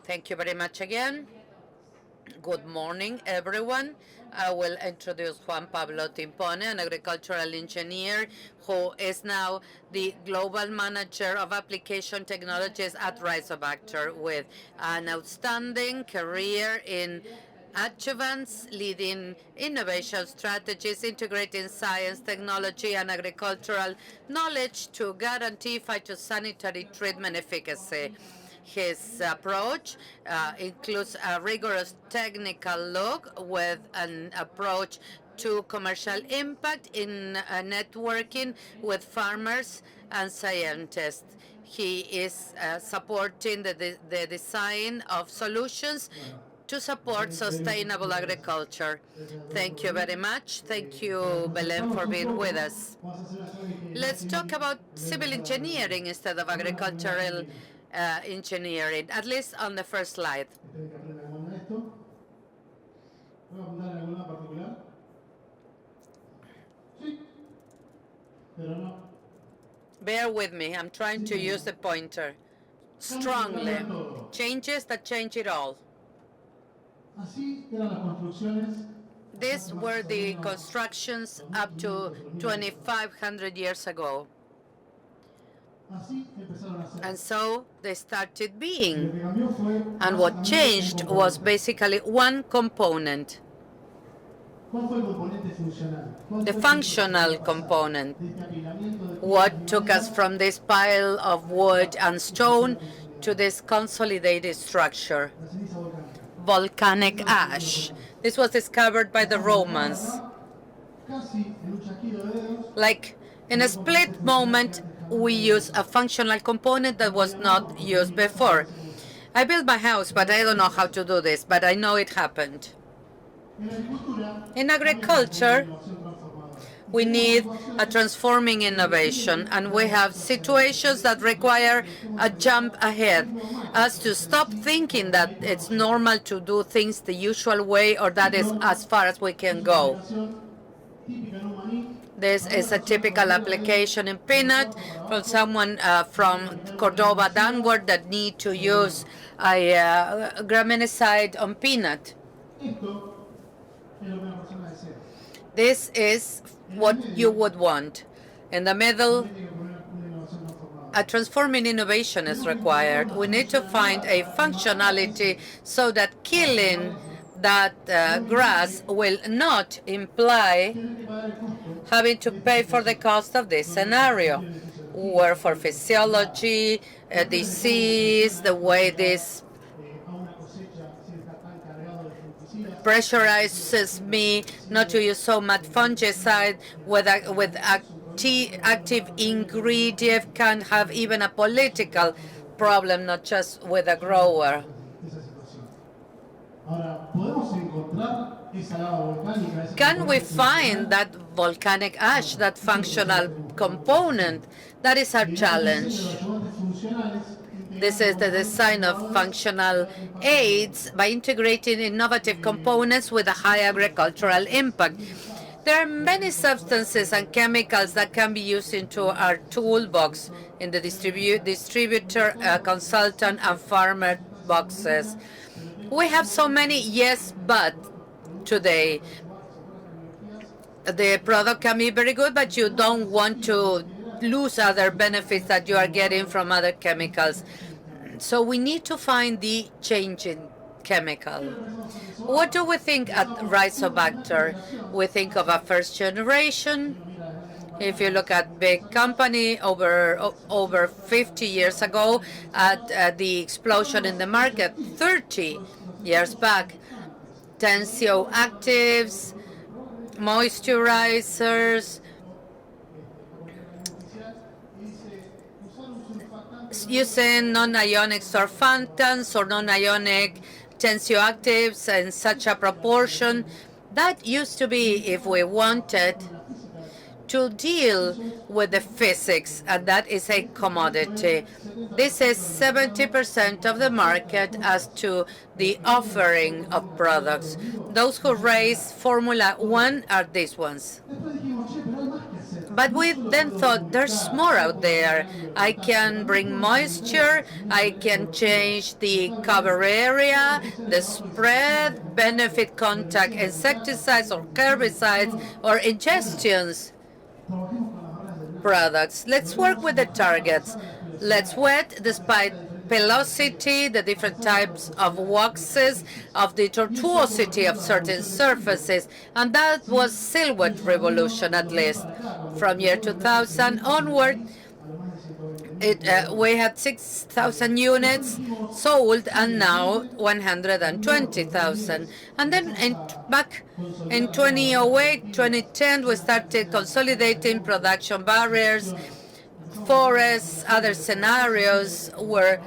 Thank you very much again. Good morning, everyone. I will introduce Juan Pablo Timpone, an agricultural engineer who is now the global manager of application technologies at Rhizobacter, with an outstanding career in Adjuvants, leading innovation strategies, integrating science, technology, and agricultural knowledge to guarantee phytosanitary treatment efficacy. His approach includes a rigorous technical look with an approach to commercial impact in networking with farmers and scientists. He is supporting the design of solutions to support sustainable agriculture. Thank you very much. Thank you, Belen, for being with us. Let's talk about civil engineering instead of agricultural engineering, at least on the first slide. Bear with me, I'm trying to use the pointer strongly. Changes that change it all. These were the constructions up to 2,500 years ago. And so they started being. And what changed was basically one component, the functional component. What took us from this pile of wood and stone to this consolidated structure? Volcanic ash. This was discovered by the Romans. Like in a split moment, we use a functional component that was not used before. I built my house, but I don't know how to do this, but I know it happened. In agriculture, we need a transforming innovation, and we have situations that require a jump ahead, as to stop thinking that it's normal to do things the usual way or that is as far as we can go. This is a typical application in peanut from someone from Cordoba downward that need to use a graminicide on peanut. This is what you would want. In the middle, a transforming innovation is required. We need to find a functionality so that killing that grass will not imply having to pay for the cost of this scenario, where for physiology, disease, the way this pressurizes me not to use so much fungicide with active ingredient, can have even a political problem, not just with a grower. Can we find that volcanic ash, that functional component? That is our challenge. This is the design of functional aids by integrating innovative components with a high agricultural impact. There are many substances and chemicals that can be used into our toolbox in the distributor, consultant, and farmer boxes. We have so many yes, but today. The product can be very good, but you don't want to lose other benefits that you are getting from other chemicals. So we need to find the changing chemical. What do we think at Rhizobacter? We think of a first generation. If you look at big company over 50 years ago, at the explosion in the market 30 years back, tensio actives, moisturizers, using non-ionic surfactants or non-ionic tensioactives in such a proportion. That used to be if we wanted to deal with the physics, and that is a commodity. This is 70% of the market as to the offering of products. Those who race Formula 1 are these ones. But we then thought there's more out there. I can bring moisture, I can change the cover area, the spread, benefit contact insecticides or herbicides or ingestions products. Let's work with the targets. Let's wet despite pelosity, the different types of waxes, of the tortuosity of certain surfaces, and that was silhouette revolution at least. From year 2000 onward, we had 6,000 units sold and now 120,000. And then back in 2008, 2010, we started consolidating production barriers, forests, other scenarios where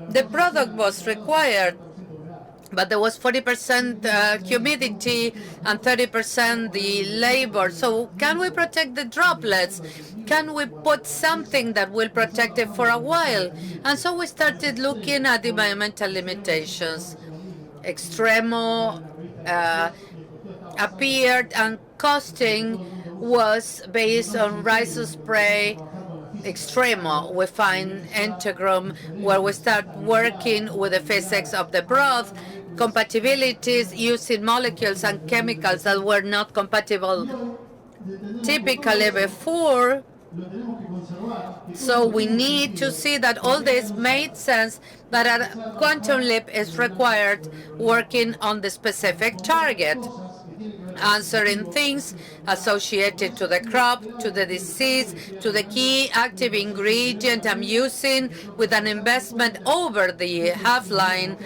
the product was required, but there was 40% humidity and 30% the labor. So can we protect the droplets? Can we put something that will protect it for a while? And so we started looking at the environmental limitations. Extremo appeared, and costing was based on rhizospray extremo. We find integrum where we start working with the physics of the broth, compatibilities using molecules and chemicals that were not compatible typically before. So we need to see that all this made sense, but a quantum leap is required working on the specific target, answering things associated to the crop, to the disease, to the key active ingredient I'm using with an investment over the half-line.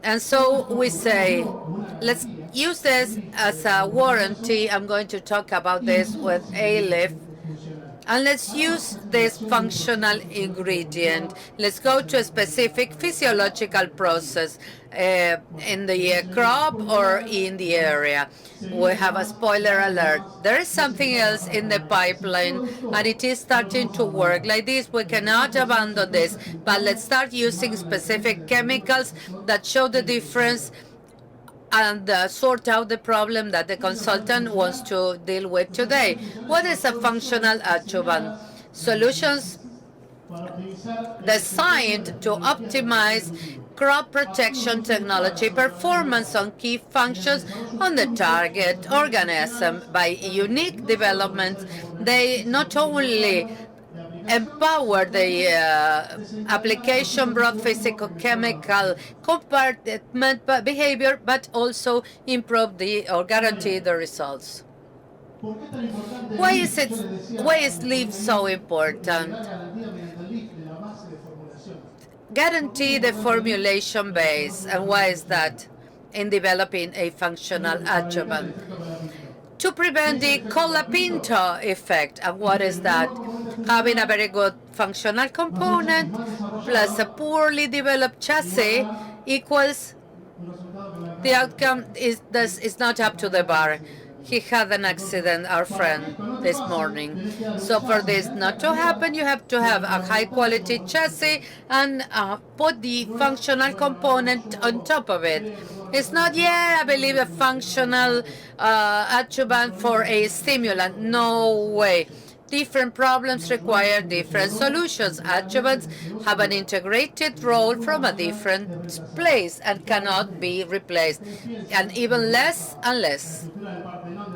And so we say, let's use this as a warranty. I'm going to talk about this with ALIF. And let's use this functional ingredient. Let's go to a specific physiological process in the crop or in the area. We have a spoiler alert. There is something else in the pipeline, and it is starting to work like this. We cannot abandon this, but let's start using specific chemicals that show the difference and sort out the problem that the consultant wants to deal with today. What is a functional adjuvant? Solutions designed to optimize crop protection technology performance on key functions on the target organism. By unique developments, they not only empower the application broad physicochemical compartment behavior, but also improve the or guarantee the results. Why is leaf so important? Guarantee the formulation base. And why is that in developing a functional adjuvant? To prevent the colapinto effect. And what is that? Having a very good functional component plus a poorly developed chassis equals the outcome is not up to the bar. He had an accident, our friend, this morning. So for this not to happen, you have to have a high-quality chassis and put the functional component on top of it. It's not, I believe, a functional adjuvant for a stimulant. No way. Different problems require different solutions. Adjuvants have an integrated role from a different place and cannot be replaced, and even less and less.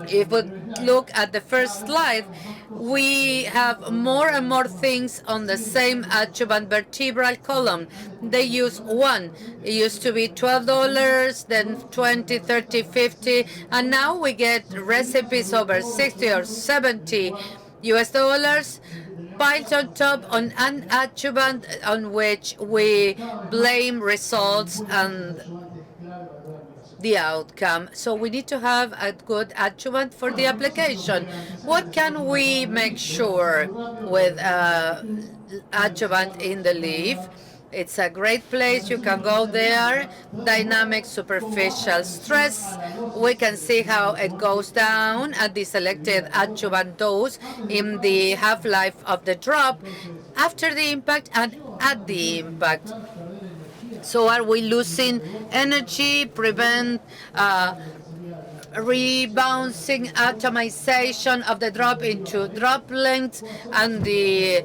If we look at the first slide, we have more and more things on the same adjuvant vertebral column. They use one. It used to be $12, then 20, 30, 50, and now we get recipes over 60 or 70 US dollars piled on top on an adjuvant on which we blame results and the outcome. So we need to have a good adjuvant for the application. What can we make sure with adjuvant in the leaf? It's a great place. You can go there. Dynamic superficial stress. We can see how it goes down at the selected adjuvant dose in the half-life of the drop, after the impact and at the impact. So are we losing energy, prevent rebouncing atomization of the drop into drop length and the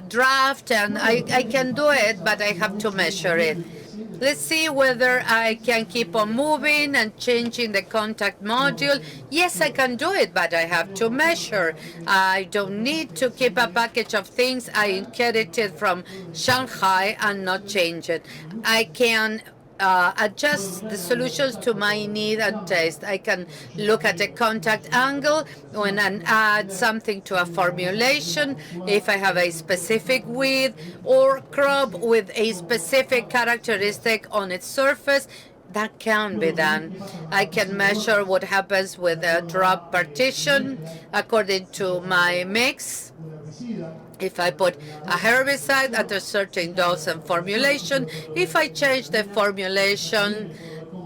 draft, and I can do it, but I have to measure it. Let's see whether I can keep on moving and changing the contact module. Yes, I can do it, but I have to measure. I don't need to keep a package of things I inherited from Shanghai and not change it. I can adjust the solutions to my need and taste. I can look at the contact angle when I add something to a formulation, if I have a specific width or crop with a specific characteristic on its surface. That can be done. I can measure what happens with a drop partition according to my mix. If I put a herbicide at a certain dose and formulation, if I change the formulation,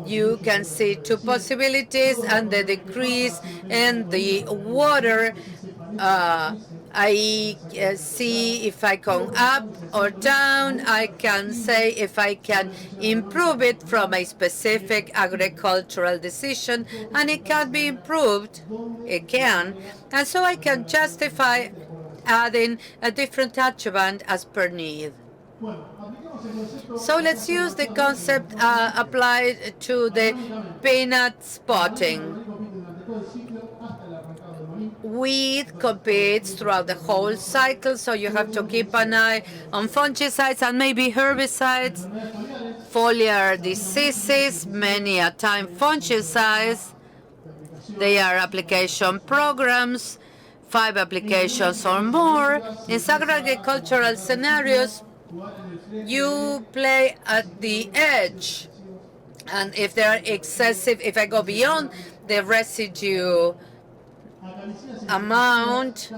you can see two possibilities, and the decrease in the water. I see if I come up or down. I can say if I can improve it from a specific agricultural decision, and it can be improved. It can. And so I can justify adding a different adjuvant as per need. So let's use the concept applied to the peanut spotting. Wheat competes throughout the whole cycle, so you have to keep an eye on fungicides and maybe herbicides, foliar diseases, many a time fungicides. They are application programs, 5 applications or more. In some agricultural scenarios, you play at the edge. And if they are excessive, if I go beyond the residue amount,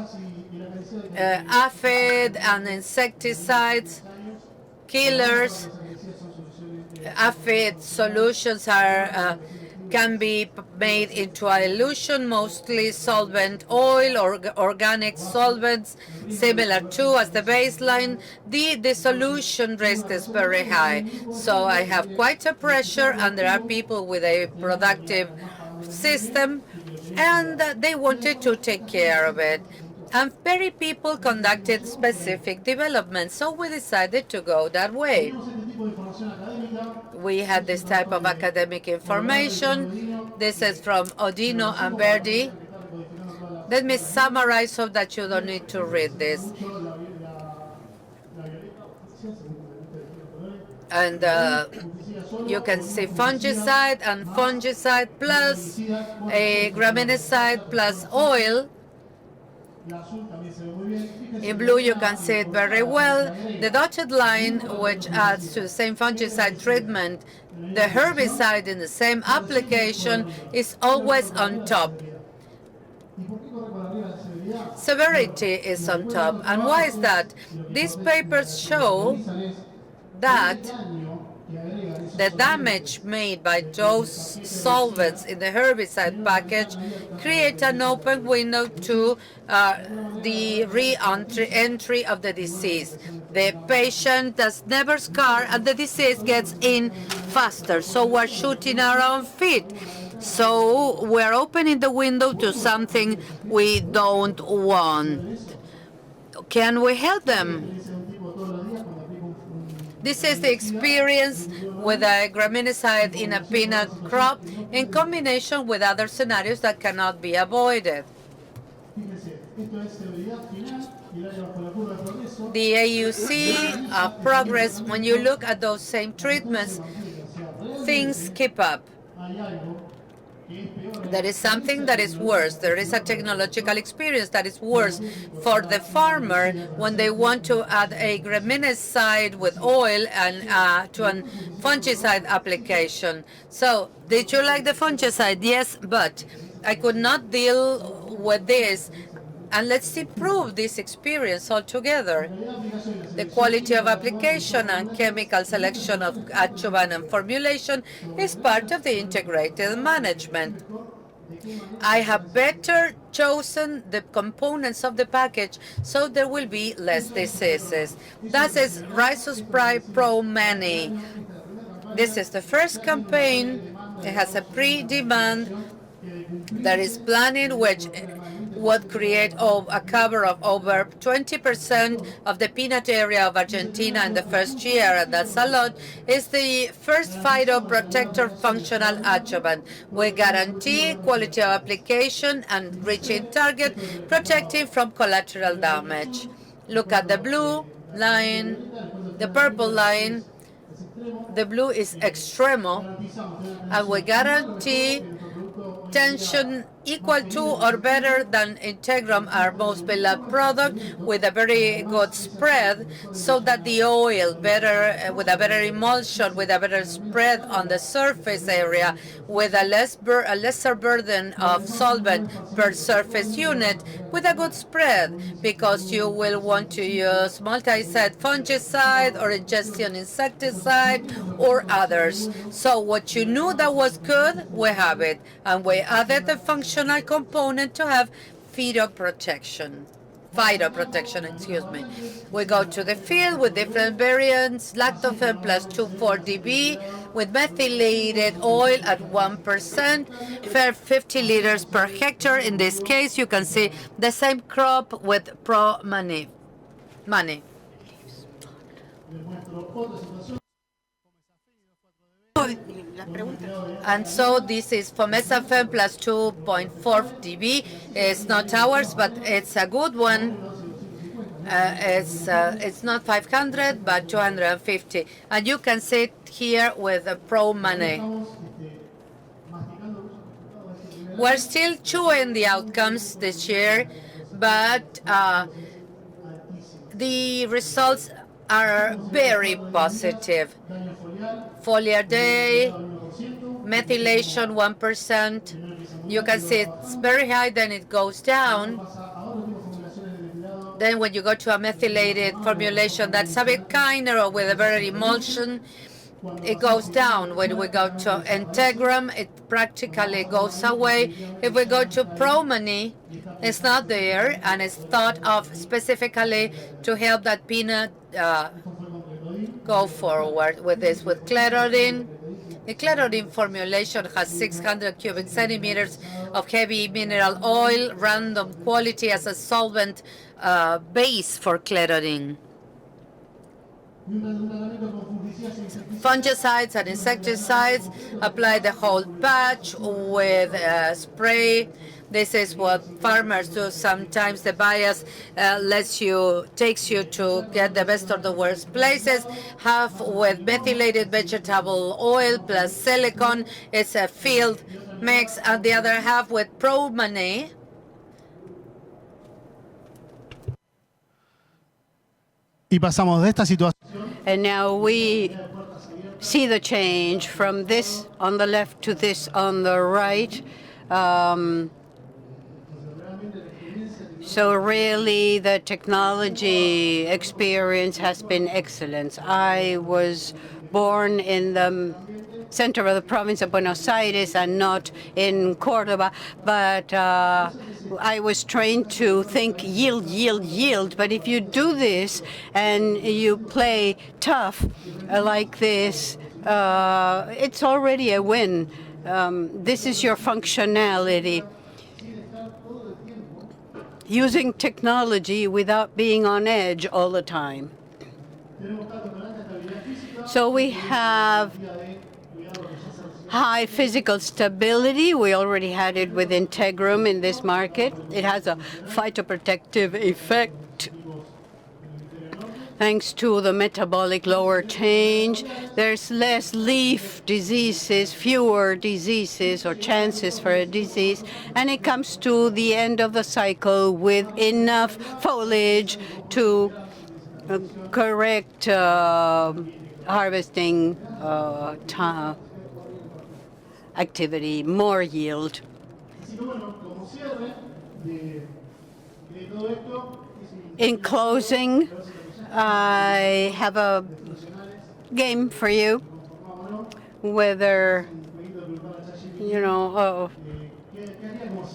aphid and insecticides, killers, aphid solutions are can be made into a dilution, mostly solvent oil or organic solvents, similar to as the baseline. The solution risk is very high. So I have quite a pressure, and there are people with a productive system, and they wanted to take care of it. And very people conducted specific development, so we decided to go that way. We had this type of academic information. This is from Odino and Verdi. Let me summarize so that you don't need to read this. And you can see fungicide and fungicide plus a graminicide plus oil. In blue, you can see it very well. The dotted line, which adds to the same fungicide treatment, the herbicide in the same application is always on top. Severity is on top. And why is that? These papers show that the damage made by those solvents in the herbicide package create an open window to the re-entry of the disease. The patient does never scar, and the disease gets in faster. So we're shooting our own feet. So we're opening the window to something we don't want. Can we help them? This is the experience with a graminicide in a peanut crop in combination with other scenarios that cannot be avoided. The AUC progress, when you look at those same treatments, things keep up. There is something that is worse. There is a technological experience that is worse for the farmer when they want to add a graminicide with oil and to a fungicide application. So, did you like the fungicide? Yes, but I could not deal with this. And let's improve this experience altogether. The quality of application and chemical selection of adjuvant and formulation is part of the integrated management. I have better chosen the components of the package, so there will be less diseases. That is Rhizospray Pro Many. This is the first campaign. It has a pre-demand There is planning, which would create a cover of over 20% of the peanut area of Argentina in the first year, and that's a lot. Is the first phytoprotector functional adjuvant. We guarantee quality of application and reaching target, protecting from collateral damage. Look at the blue line, the purple line. The blue is extremo, and we guarantee tension equal to or better than Integrum, our most beloved product, with a very good spread, so that the oil with a better emulsion, with a better spread on the surface area, with a lesser burden of solvent per surface unit, with a good spread, because you will want to use multi-site fungicide or ingestion insecticide or others. So what you knew that was good, we have it, and we added the functional component to have phytoprotection, excuse me. We go to the field with different variants, lactofen plus 2,4-DB, with methylated oil at 1%, for 50 liters per hectare. In this case, you can see the same crop with Pro-Mani. And so this is Fomesafen plus 2.4 dB. It's not ours, but it's a good one. It's not 500, but 250. And you can see it here with the Pro-Mani. We're still chewing the outcomes this year, but the results are very positive. Foliar day, methylation 1%. You can see it's very high, then it goes down. Then when you go to a methylated formulation that's a bit kinder or with a better emulsion, it goes down. When we go to Integrum, it practically goes away. If we go to Pro-Mani, it's not there, and it's thought of specifically to help that peanut go forward with this. With Clerodine, the Clerodine formulation has 600 cubic centimeters of heavy mineral oil, random quality as a solvent base for Clerodine. Fungicides and insecticides, apply the whole patch with spray. This is what farmers do. Sometimes the bias takes you to get the best or the worst places. Half with methylated vegetable oil plus silicone. It's a field mix, and the other half with Pro-Mani. Y pasamos de esta situación. And now we see the change from this on the left to this on the right. So really, the technology experience has been excellent. I was born in the center of the province of Buenos Aires and not in Cordoba, but I was trained to think yield, yield, yield. But if you do this and you play tough like this, it's already a win. This is your functionality. Using technology without being on edge all the time. So we have high physical stability. We already had it with Integrum in this market. It has a phytoprotective effect. Thanks to the metabolic lower change, there's less leaf diseases, fewer diseases or chances for a disease, and it comes to the end of the cycle with enough foliage to correct harvesting activity, more yield. In closing, I have a game for you, whether,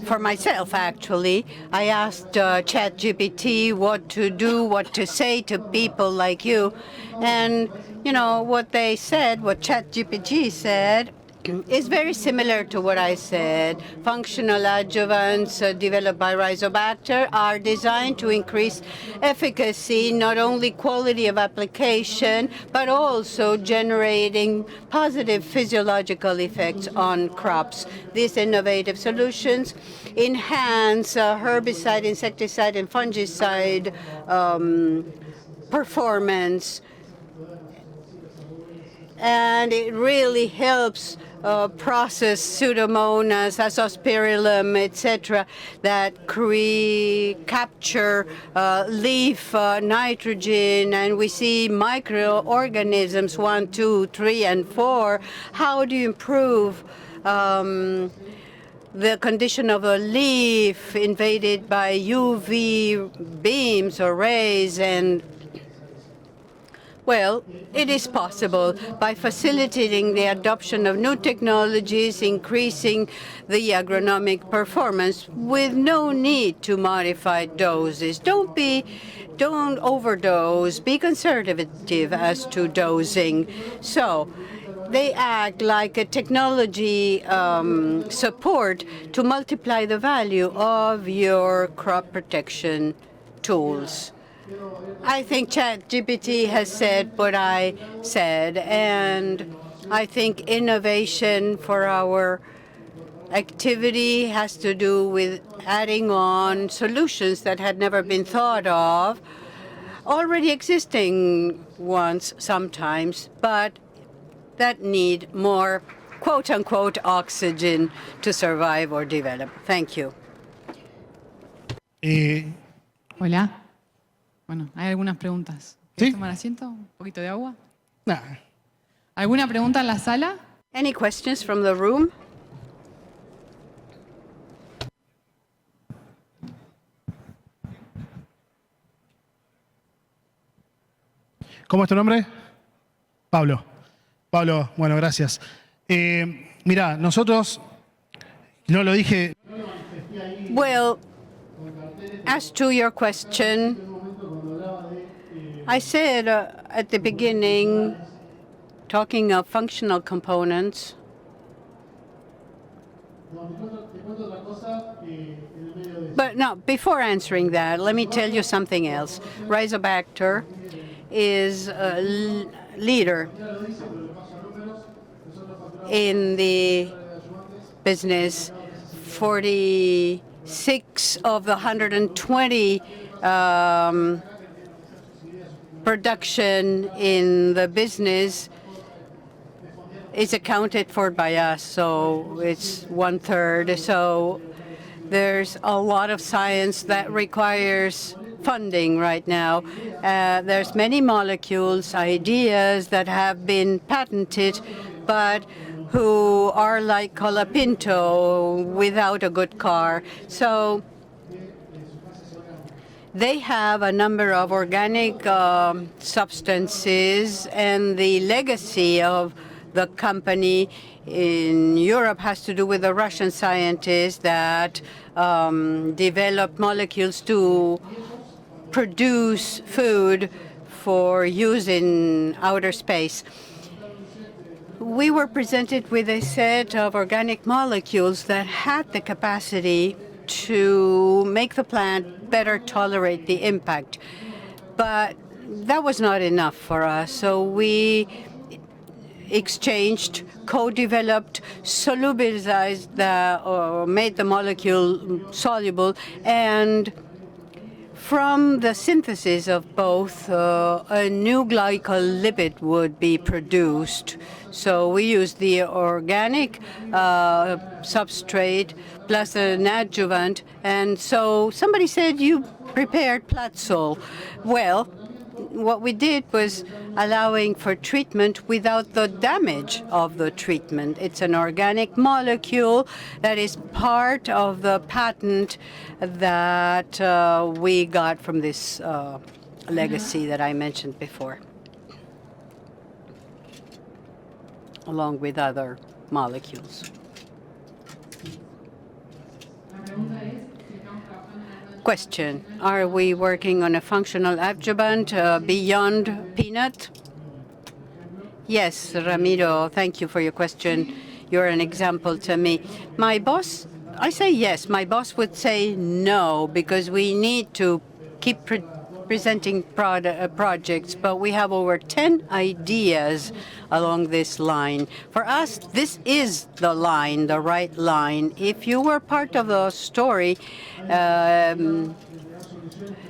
for myself, actually. I asked ChatGPT what to do, what to say to people like you. And, what they said, what ChatGPT said, is very similar to what I said. Functional adjuvants developed by Rhizobacter are designed to increase efficacy, not only quality of application, but also generating positive physiological effects on crops. These innovative solutions enhance herbicide, insecticide, and fungicide performance, and it really helps process Pseudomonas, Azospirillum, etc., that capture leaf nitrogen, and we see microorganisms 1, 2, 3, and 4. How do you improve the condition of a leaf invaded by UV beams or rays? And well, it is possible by facilitating the adoption of new technologies, increasing the agronomic performance with no need to modify doses. Don't overdose. Be conservative as to dosing. So they act like a technology support to multiply the value of your crop protection tools. I think ChatGPT has said what I said, and I think innovation for our activity has to do with adding on solutions that had never been thought of, already existing ones sometimes, but that need more quote-unquote oxygen to survive or develop. Thank you. Hola. Bueno, hay algunas preguntas. ¿Quieres tomar asiento? ¿Un poquito de agua? Nah. ¿Alguna pregunta en la sala? Any questions from the room? ¿Cómo es tu nombre? Pablo. Pablo, bueno, gracias. Mirá, nosotros, no lo dije. Well, as to your question, I said at the beginning, talking of functional components, but no, before answering that, let me tell you something else. Rhizobacter is a leader in the business. 46 of the 120 production in the business is accounted for by us, so it's 1/3. So there's a lot of science that requires funding right now. There's many molecules, ideas that have been patented, but who are like Colapinto without a good car. So they have a number of organic substances, and the legacy of the company in Europe has to do with the Russian scientists that developed molecules to produce food for use in outer space. We were presented with a set of organic molecules that had the capacity to make the plant better tolerate the impact. But that was not enough for us, so we exchanged, co-developed, solubilized or made the molecule soluble, and from the synthesis of both, a new glycolipid would be produced. So we used the organic substrate plus an adjuvant. And so somebody said, you prepared Platzol. Well, what we did was allowing for treatment without the damage of the treatment. It's an organic molecule that is part of the patent that we got from this legacy that I mentioned before, along with other molecules. Question: are we working on a functional adjuvant beyond peanut? Yes, Ramiro, thank you for your question. you're an example to me. My boss, I say yes. My boss would say no, because we need to keep presenting projects, but we have over 10 ideas along this line. For us, this is the line, the right line. If you were part of the story,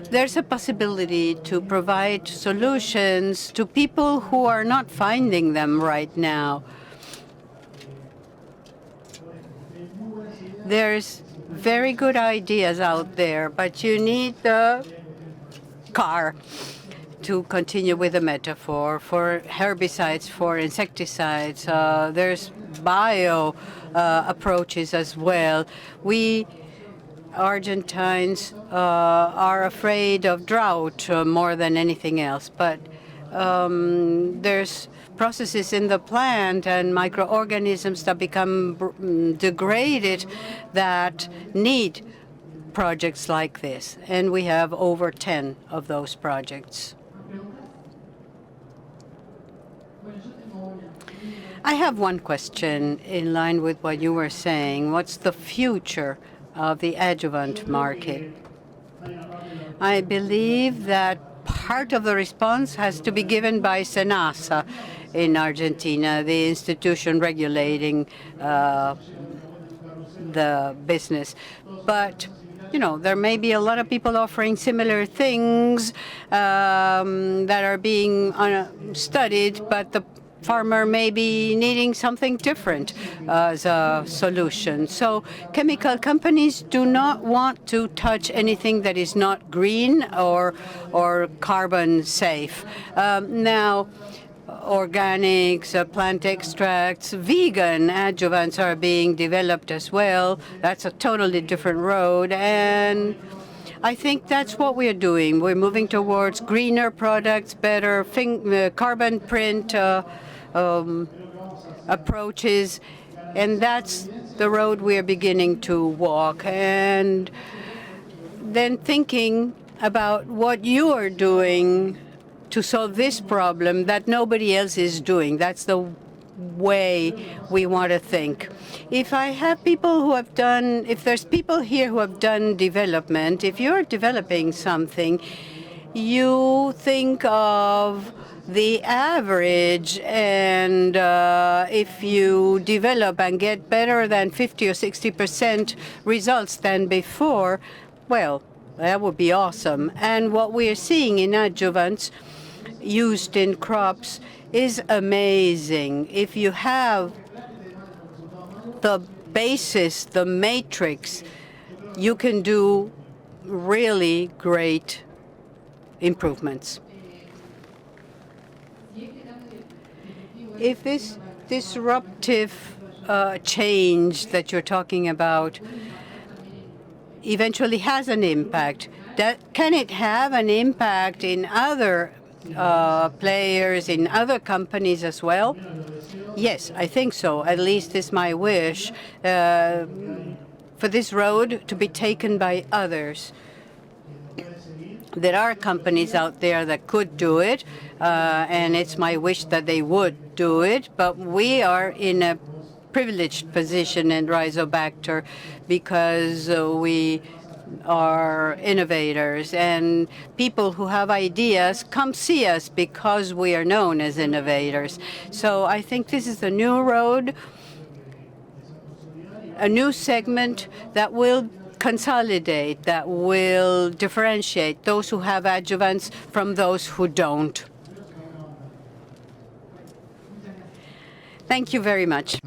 there's a possibility to provide solutions to people who are not finding them right now. There's very good ideas out there, but you need the car, to continue with the metaphor, for herbicides, for insecticides. There's bio approaches as well. We Argentines are afraid of drought more than anything else, but there's processes in the plant and microorganisms that become degraded that need projects like this, and we have over 10 of those projects. I have one question in line with what you were saying. What's the future of the adjuvant market? I believe that part of the response has to be given by SENASA in Argentina, the institution regulating the business. But there may be a lot of people offering similar things that are being studied, but the farmer may be needing something different as a solution. So chemical companies do not want to touch anything that is not green or carbon safe. Now, organics, plant extracts, vegan adjuvants are being developed as well. That's a totally different road, and I think that's what we're doing. We're moving towards greener products, better carbon print approaches, and that's the road we're beginning to walk. And then thinking about what you are doing to solve this problem that nobody else is doing. That's the way we want to think. If there's people here who have done development, if you're developing something, you think of the average, and if you develop and get better than 50 or 60% results than before, well, that would be awesome. And what we are seeing in adjuvants used in crops is amazing. If you have the basis, the matrix, you can do really great improvements. If this disruptive change that you're talking about eventually has an impact, can it have an impact in other players, in other companies as well? Yes, I think so. At least it's my wish for this road to be taken by others. There are companies out there that could do it, and it's my wish that they would do it, but we are in a privileged position in Rhizobacter because we are innovators, and people who have ideas come see us because we are known as innovators. So I think this is a new road, a new segment that will consolidate, that will differentiate those who have adjuvants from those who don't. Thank you very much.